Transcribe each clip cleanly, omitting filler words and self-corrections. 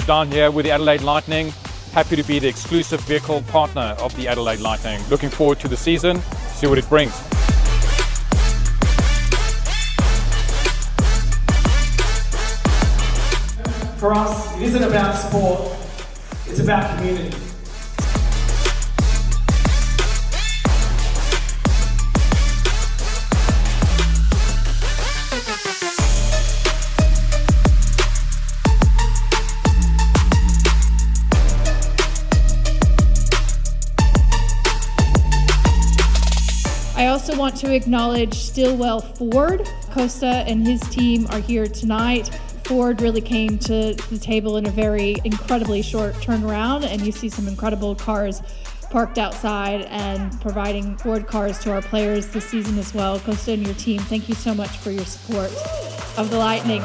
We're down here with the Adelaide Lightning. Happy to be the exclusive vehicle partner of the Adelaide Lightning. Looking forward to the season, see what it brings. For us, it isn't about sport, it's about community. I also want to acknowledge Stillwell Ford. Costa and his team are here tonight. Ford really came to the table in a very incredibly short turnaround, and you see some incredible cars parked outside and providing Ford cars to our players this season as well. Costa and your team, thank you so much for your support of the Lightning.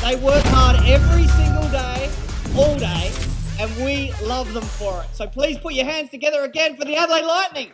They work hard every single day, all day, and we love them for it. So please put your hands together again for the Adelaide Lightning.